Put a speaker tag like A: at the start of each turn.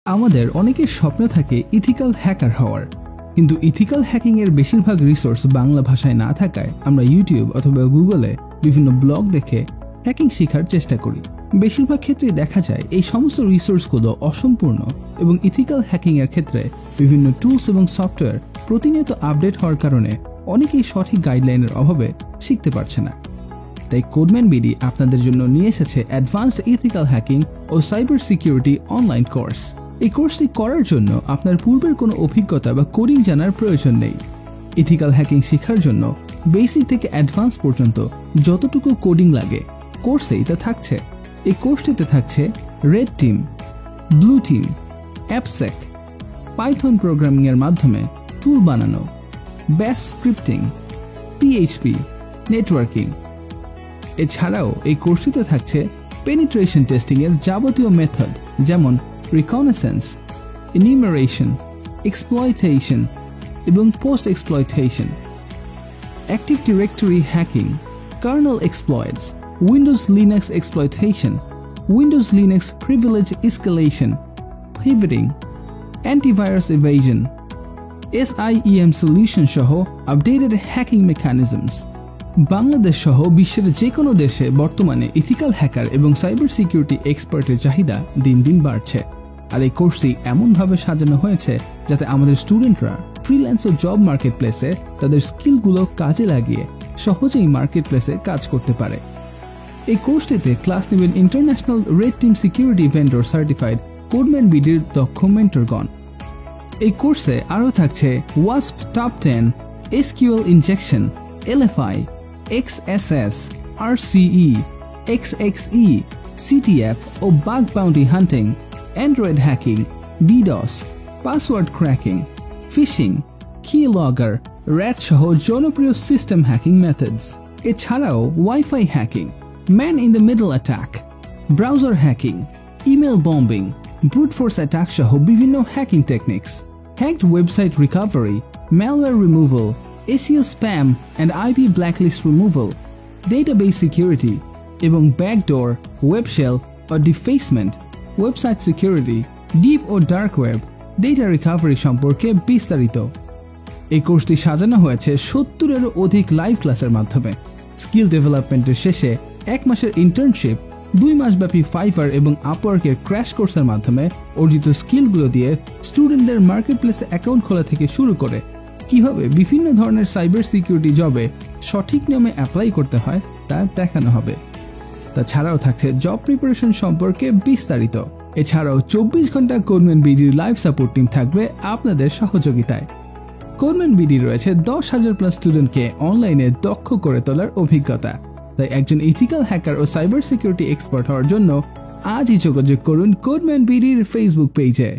A: আমাদের অনেকের স্বপ্ন থাকে ইথিক্যাল হ্যাকার হওয়ার, কিন্তু ইথিক্যাল হ্যাকিং এর বেশিরভাগ রিসোর্স বাংলা ভাষায় না থাকায় আমরা ইউটিউব অথবা গুগলে বিভিন্ন ব্লগ দেখে হ্যাকিং শেখার চেষ্টা করি। বেশিরভাগ ক্ষেত্রে দেখা যায় এই সমস্ত রিসোর্সগুলো অসম্পূর্ণ এবং ইথিক্যাল হ্যাকিং এর ক্ষেত্রে বিভিন্ন টুলস এবং সফটওয়্যার প্রতিনিয়ত আপডেট হওয়ার কারণে অনেকেই সঠিক গাইডলাইনের অভাবে শিখতে পারছে না। তাই কোডম্যান বিডি আপনাদের জন্য নিয়ে এসেছে অ্যাডভান্সড ইথিক্যাল হ্যাকিং ও সাইবার সিকিউরিটি অনলাইন কোর্স। এই কোর্সটি করার জন্য আপনার পূর্বের কোনো অভিজ্ঞতা বা কোডিং জানার প্রয়োজন নেই। ইথিক্যাল হ্যাকিং শেখার জন্য বেসিক থেকে অ্যাডভান্স পর্যন্ত যতটুকু কোডিং লাগে কোর্সেই তা থাকছে। এই কোর্সটিতে থাকছে red team, blue team, AppSec, Python programming এর মাধ্যমে টুল বানানো, ব্যাশ স্ক্রিপ্টিং, পিএইচপি, নেটওয়ার্কিং। এছাড়াও এই কোর্সটিতে থাকছে পেনিট্রেশন টেস্টিং এর যাবতীয় মেথড, যেমন রিকনেসেন্স, এনিউমারেশন, এক্সপ্লয়টেশন এবং post exploitation, active directory hacking, kernel exploits, Windows Linux exploitation, Windows Linux privilege escalation, pivoting, antivirus evasion, SIEM solution সহ আপডেটেড হ্যাকিং মেকানিজমস। বাংলাদেশ সহ বিশ্বের যে কোনো দেশে বর্তমানে ইথিক্যাল হ্যাকার এবং সাইবার সিকিউরিটি এক্সপার্টের চাহিদা দিন দিন বাড়ছে। আর এই কোর্সটি এমনভাবে সাজানো হয়েছে যাতে আমাদের স্টুডেন্টরা ফ্রিল্যান্স ও জব মার্কেট প্লেসে তাদের স্কিলগুলো কাজে লাগিয়ে সহজেই মার্কেট প্লেসে কাজ করতে পারে। এই কোর্সটিতে ক্লাস নেবেন international red team security vendor certified Codeman বিডির দক্ষ মেন্টরগণ। এই কোর্সে আরও থাকছে ওয়াসপ top 10, SQL injection, LFI, XSS, RCE, XXE, CTF ও bug bounty hunting, Android hacking, DDoS, password cracking, phishing, keylogger, RAT সহ জনপ্রিয় সিস্টেম হ্যাকিং মেথডস। এছাড়াও WiFi hacking, man in the middle attack, browser hacking, email bombing, brute force attack সহ বিভিন্ন hacking techniques, hacked website recovery, malware removal, SEO spam and IP blacklist removal, database security এবং backdoor, web shell or defacement, website security, deep ও dark web, data recovery সম্পর্কে বিস্তারিত। এই কোর্সটি সাজানো হয়েছে 70-এরও অধিক লাইভ ক্লাসের মাধ্যমে। স্কিল ডেভেলপমেন্টের শেষে 1 মাসের ইন্টার্নশিপ, 2 মাসব্যাপী ফাইভার এবং আপওয়ার্কের ক্র্যাশ কোর্সের মাধ্যমে অর্জিত স্কিলগুলো দিয়ে স্টুডেন্টদের মার্কেট প্লেসে অ্যাকাউন্ট খোলা থেকে শুরু করে কিভাবে বিভিন্ন ধরনের সাইবার সিকিউরিটি জবে সঠিক নিয়মে অ্যাপ্লাই করতে হয় তা দেখানো হবে। তাছাড়াও থাকছে জব প্রিপারেশন সম্পর্কে বিস্তারিত। এছাড়াও 24 ঘন্টা কোডম্যান বিডির লাইভ সাপোর্ট টিম থাকবে আপনাদের সহযোগিতায়। কোডম্যান বিডি রয়েছে 10,000+ স্টুডেন্টকে অনলাইনে দক্ষ করে তোলার অভিজ্ঞতা। তাই একজন ইথিক্যাল হ্যাকার ও সাইবার সিকিউরিটি এক্সপার্ট হওয়ার জন্য আজই যোগাযোগ করুন কোডম্যান বিডির ফেসবুক পেজে।